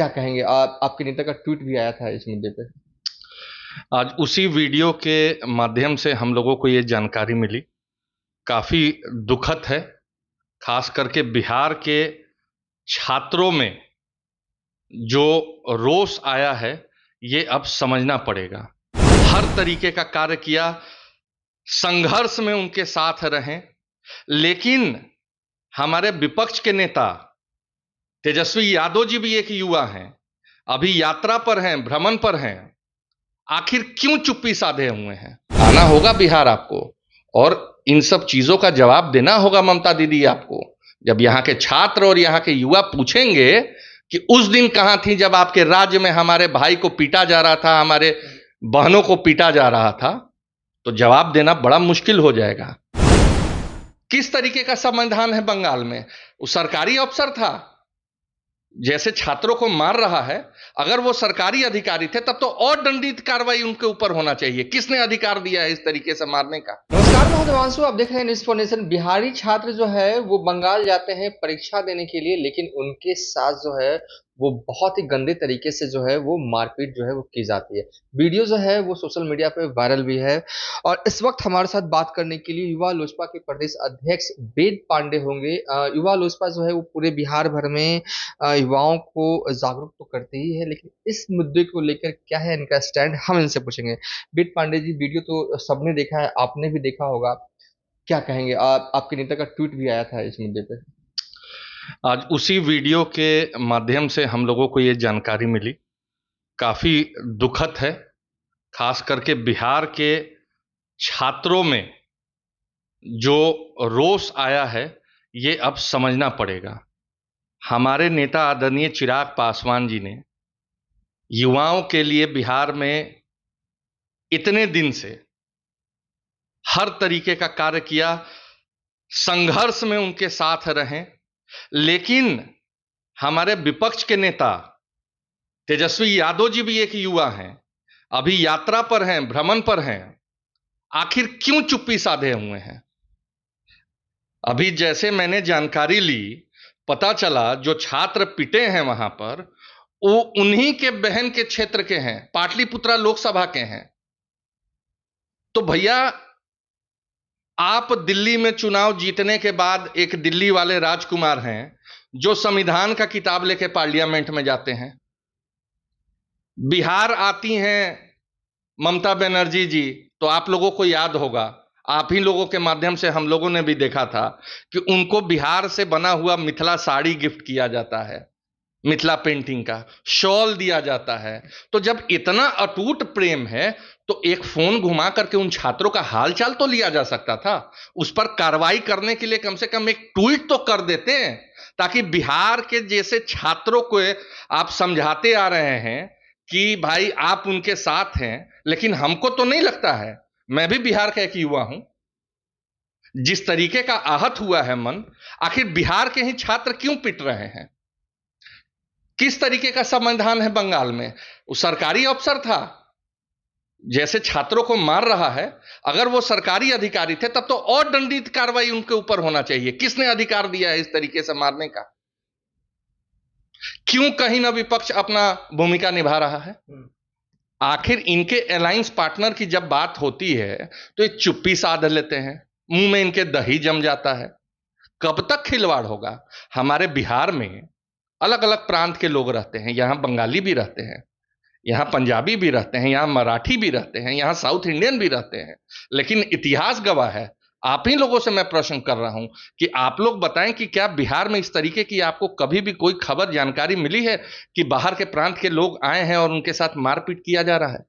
क्या कहेंगे? आपके नेता का ट्वीट भी आया था इस मुद्दे पे। आज उसी वीडियो के माध्यम से हम लोगों को ये जानकारी मिली। काफी दुखद है। खास करके बिहार के छात्रों में जो रोष आया है, ये अब समझना पड़ेगा। हर तरीके का कार्य किया, संघर्ष में उनके साथ रहें, लेकिन हमारे विपक्ष के नेता तेजस्वी यादव जी भी एक युवा हैं, अभी यात्रा पर हैं, भ्रमण पर हैं। आखिर क्यों चुप्पी साधे हुए हैं? आना होगा बिहार आपको, और इन सब चीजों का जवाब देना होगा ममता दीदी आपको। जब यहाँ के छात्र और यहाँ के युवा पूछेंगे कि उस दिन कहां थी जब आपके राज्य में हमारे भाई को पीटा जा रहा था, हमारे बहनों को पीटा जा रहा था, तो जवाब देना बड़ा मुश्किल हो जाएगा। किस तरीके का संविधान है बंगाल में? वो सरकारी अफसर था, जैसे छात्रों को मार रहा है। अगर वो सरकारी अधिकारी थे तब तो और दंडित कार्रवाई उनके ऊपर होना चाहिए। किसने अधिकार दिया है इस तरीके से मारने का? नमस्कार, मैं हूं देवांशु, आप देख रहे हैं न्यूज़ फॉर नेशन। बिहारी छात्र जो है वो बंगाल जाते हैं परीक्षा देने के लिए, लेकिन उनके साथ जो है वो बहुत ही गंदे तरीके से जो है वो मारपीट जो है वो की जाती है। वीडियो जो है वो सोशल मीडिया पे वायरल भी है। और इस वक्त हमारे साथ बात करने के लिए युवा लोजपा के प्रदेश अध्यक्ष वेद पांडे होंगे। युवा लोजपा जो है वो पूरे बिहार भर में युवाओं को जागरूक तो करती ही है, लेकिन इस मुद्दे को लेकर क्या है इनका स्टैंड, हम इनसे पूछेंगे। वेद पांडे जी, वीडियो तो सबने देखा है, आपने भी देखा होगा, क्या कहेंगे? आपके नेता का ट्वीट भी आया था इस मुद्दे पे। आज उसी वीडियो के माध्यम से हम लोगों को ये जानकारी मिली। काफी दुखद है। खास करके बिहार के छात्रों में जो रोष आया है, ये अब समझना पड़ेगा। हमारे नेता आदरणीय चिराग पासवान जी ने युवाओं के लिए बिहार में इतने दिन से हर तरीके का कार्य किया, संघर्ष में उनके साथ रहें, लेकिन हमारे विपक्ष के नेता तेजस्वी यादव जी भी एक युवा हैं, अभी यात्रा पर हैं, भ्रमण पर हैं। आखिर क्यों चुप्पी साधे हुए हैं? अभी जैसे मैंने जानकारी ली, पता चला जो छात्र पिटे हैं वहां पर, वो उन्हीं के बहन के क्षेत्र के हैं, पाटलिपुत्रा लोकसभा के हैं। तो भैया, आप दिल्ली में चुनाव जीतने के बाद एक दिल्ली वाले राजकुमार हैं जो संविधान का किताब लेके पार्लियामेंट में जाते हैं। बिहार आती हैं ममता बनर्जी जी, तो आप लोगों को याद होगा, आप ही लोगों के माध्यम से हम लोगों ने भी देखा था कि उनको बिहार से बना हुआ मिथिला साड़ी गिफ्ट किया जाता है, मिथिला पेंटिंग का शॉल दिया जाता है। तो जब इतना अटूट प्रेम है, तो एक फोन घुमा करके उन छात्रों का हालचाल तो लिया जा सकता था। उस पर कार्रवाई करने के लिए कम से कम एक ट्वीट तो कर देते हैं, ताकि बिहार के जैसे छात्रों को आप समझाते आ रहे हैं कि भाई आप उनके साथ हैं। लेकिन हमको तो नहीं लगता है, मैं भी बिहार का एक युवा हूं, जिस तरीके का आहत हुआ है मन। आखिर बिहार के ही छात्र क्यों पिट रहे हैं? किस तरीके का संविधान है बंगाल में? वो सरकारी अफसर था, जैसे छात्रों को मार रहा है। अगर वो सरकारी अधिकारी थे तब तो और दंडित कार्रवाई उनके ऊपर होना चाहिए। किसने अधिकार दिया है इस तरीके से मारने का? क्यों कहीं ना विपक्ष अपना भूमिका निभा रहा है? आखिर इनके अलायंस पार्टनर की जब बात होती है तो ये चुप्पी साध लेते हैं, मुंह में इनके दही जम जाता है। कब तक खिलवाड़ होगा? हमारे बिहार में अलग अलग प्रांत के लोग रहते हैं, यहां बंगाली भी रहते हैं, यहां पंजाबी भी रहते हैं, यहां मराठी भी रहते हैं, यहां साउथ इंडियन भी रहते हैं। लेकिन इतिहास गवाह है, आप ही लोगों से मैं प्रश्न कर रहा हूं कि आप लोग बताएं कि क्या बिहार में इस तरीके की आपको कभी भी कोई खबर, जानकारी मिली है कि बाहर के प्रांत के लोग आए हैं और उनके साथ मारपीट किया जा रहा है?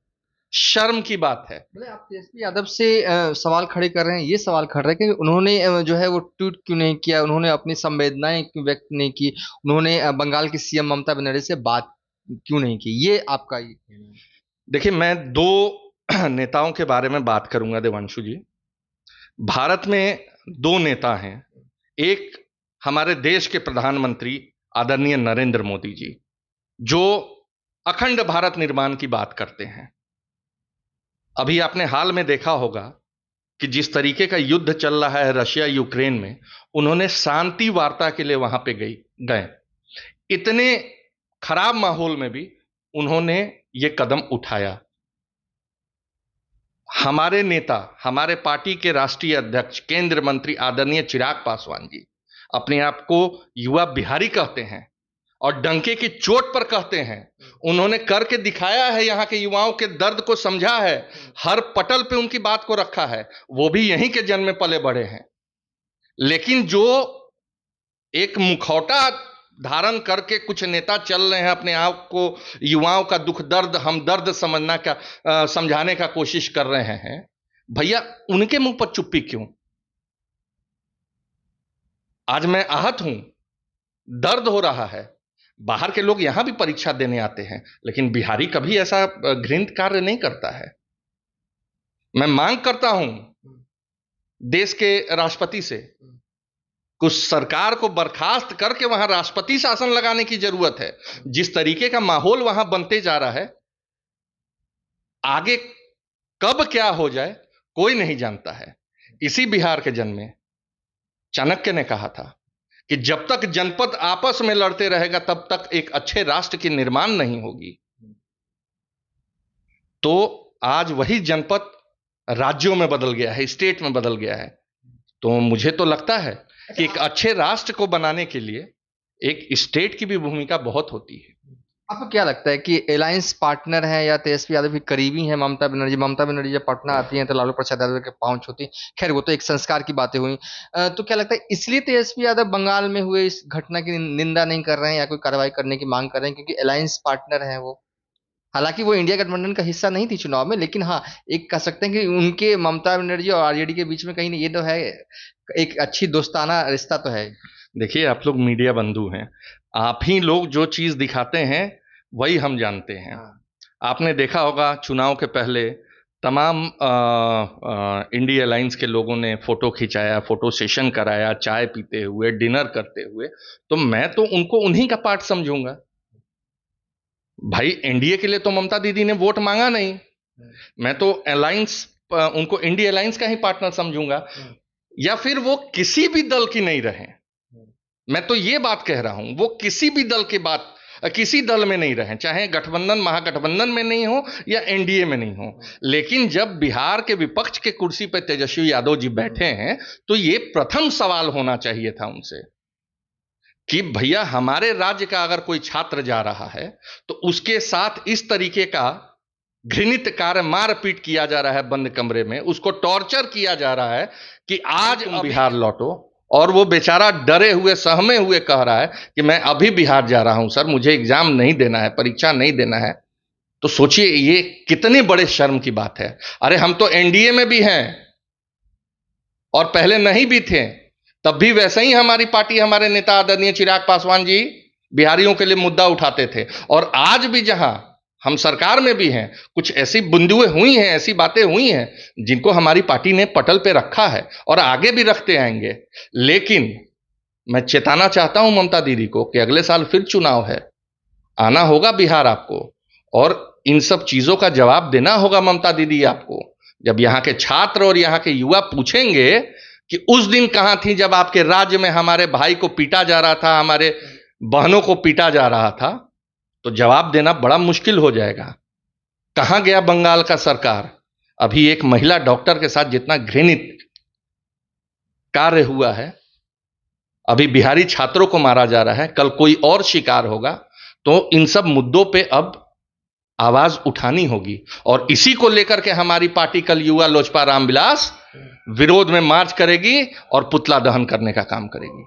शर्म की बात है। मतलब आप तेजस्वी यादव से सवाल खड़े कर रहे हैं, ये सवाल खड़े हैं कि उन्होंने जो है वो ट्वीट क्यों नहीं किया, उन्होंने अपनी संवेदनाएं क्यों व्यक्त नहीं की, उन्होंने बंगाल की सीएम ममता बनर्जी से बात क्यों नहीं की, ये आपका ये कहना है। देखिए, मैं दो नेताओं के बारे में बात करूंगा देवांशु जी। भारत में दो नेता हैं। एक हमारे देश के प्रधानमंत्री आदरणीय नरेंद्र मोदी जी, जो अखंड भारत निर्माण की बात करते हैं। अभी आपने हाल में देखा होगा कि जिस तरीके का युद्ध चल रहा है रशिया यूक्रेन में, उन्होंने शांति वार्ता के लिए वहां पे गए। इतने खराब माहौल में भी उन्होंने ये कदम उठाया। हमारे नेता, हमारे पार्टी के राष्ट्रीय अध्यक्ष, केंद्र मंत्री आदरणीय चिराग पासवान जी अपने आप को युवा बिहारी कहते हैं और डंके की चोट पर कहते हैं। उन्होंने करके दिखाया है, यहां के युवाओं के दर्द को समझा है, हर पटल पे उनकी बात को रखा है। वो भी यहीं के जन्मे पले बड़े हैं। लेकिन जो एक मुखौटा धारण करके कुछ नेता चल रहे हैं, अपने आप को युवाओं का दुख दर्द हमदर्द समझाने का कोशिश कर रहे हैं, भैया उनके मुंह पर चुप्पी क्यों? आज मैं आहत हूं, दर्द हो रहा है। बाहर के लोग यहां भी परीक्षा देने आते हैं, लेकिन बिहारी कभी ऐसा घृणित कार्य नहीं करता है। मैं मांग करता हूं देश के राष्ट्रपति से, कुछ सरकार को बर्खास्त करके वहां राष्ट्रपति शासन लगाने की जरूरत है। जिस तरीके का माहौल वहां बनते जा रहा है, आगे कब क्या हो जाए कोई नहीं जानता है। इसी बिहार के जन्मे चाणक्य ने कहा था कि जब तक जनपद आपस में लड़ते रहेगा तब तक एक अच्छे राष्ट्र की निर्माण नहीं होगी। तो आज वही जनपद राज्यों में बदल गया है, स्टेट में बदल गया है। तो मुझे तो लगता है कि एक अच्छे राष्ट्र को बनाने के लिए एक स्टेट की भी भूमिका बहुत होती है। आपको क्या लगता है कि अलायंस पार्टनर है या तेजस्वी यादव की करीबी है ममता बनर्जी जब पटना आती हैं तो लालू प्रसाद यादव के पांव छूती हैं? खैर वो तो एक संस्कार की बातें हुई। तो क्या लगता है इसलिए तेजस्वी यादव बंगाल में हुए इस घटना की निंदा नहीं कर रहे हैं या कोई कार्रवाई करने की मांग कर रहे हैं, क्योंकि अलायंस पार्टनर है वो? हालांकि वो इंडिया गठबंधन का हिस्सा नहीं थी चुनाव में, लेकिन हाँ एक कह सकते हैं कि उनके ममता बनर्जी और आरजेडी के बीच में कहीं ना ये तो है, एक अच्छी दोस्ताना रिश्ता तो है। देखिए, आप लोग मीडिया बंधु हैं, आप ही लोग जो चीज दिखाते हैं वही हम जानते हैं। आपने देखा होगा चुनाव के पहले तमाम इंडिया अलायंस के लोगों ने फोटो खिंचाया, फोटो सेशन कराया, चाय पीते हुए, डिनर करते हुए। तो मैं तो उनको उन्हीं का पार्ट समझूंगा। भाई एनडीए के लिए तो ममता दीदी ने वोट मांगा नहीं, मैं तो अलायंस उनको इंडिया अलायंस का ही पार्टनर समझूंगा। या फिर वो किसी भी दल की नहीं रहे, मैं तो ये बात कह रहा हूं, वो किसी भी दल की बात किसी दल में नहीं रहे, चाहे गठबंधन महागठबंधन में नहीं हो या एनडीए में नहीं हो। लेकिन जब बिहार के विपक्ष के कुर्सी पर तेजस्वी यादव जी बैठे हैं तो ये प्रथम सवाल होना चाहिए था उनसे कि भैया हमारे राज्य का अगर कोई छात्र जा रहा है तो उसके साथ इस तरीके का घृणित कार्य, मारपीट किया जा रहा है बंद कमरे में, उसको टॉर्चर किया जा रहा है कि आज तुम बिहार लौटो, और वो बेचारा डरे हुए सहमे हुए कह रहा है कि मैं अभी बिहार जा रहा हूं सर, मुझे एग्जाम नहीं देना है, परीक्षा नहीं देना है। तो सोचिए ये कितने बड़े शर्म की बात है। अरे हम तो एनडीए में भी हैं और पहले नहीं भी थे, तब भी वैसे ही हमारी पार्टी, हमारे नेता आदरणीय चिराग पासवान जी बिहारियों के लिए मुद्दा उठाते थे। और आज भी जहां हम सरकार में भी हैं, कुछ ऐसी बुंदुएं हुई हैं, ऐसी बातें हुई हैं जिनको हमारी पार्टी ने पटल पे रखा है और आगे भी रखते आएंगे। लेकिन मैं चेताना चाहता हूं ममता दीदी को कि अगले साल फिर चुनाव है, आना होगा बिहार आपको और इन सब चीजों का जवाब देना होगा ममता दीदी आपको। जब यहाँ के छात्र और यहाँ के युवा पूछेंगे कि उस दिन कहां थी जब आपके राज्य में हमारे भाई को पीटा जा रहा था, हमारे बहनों को पीटा जा रहा था, तो जवाब देना बड़ा मुश्किल हो जाएगा। कहां गया बंगाल का सरकार? अभी एक महिला डॉक्टर के साथ जितना घृणित कार्य हुआ है, अभी बिहारी छात्रों को मारा जा रहा है, कल कोई और शिकार होगा। तो इन सब मुद्दों पे अब आवाज उठानी होगी और इसी को लेकर के हमारी पार्टी कल युवा लोजपा रामविलास विरोध में मार्च करेगी और पुतला दहन करने का काम करेगी।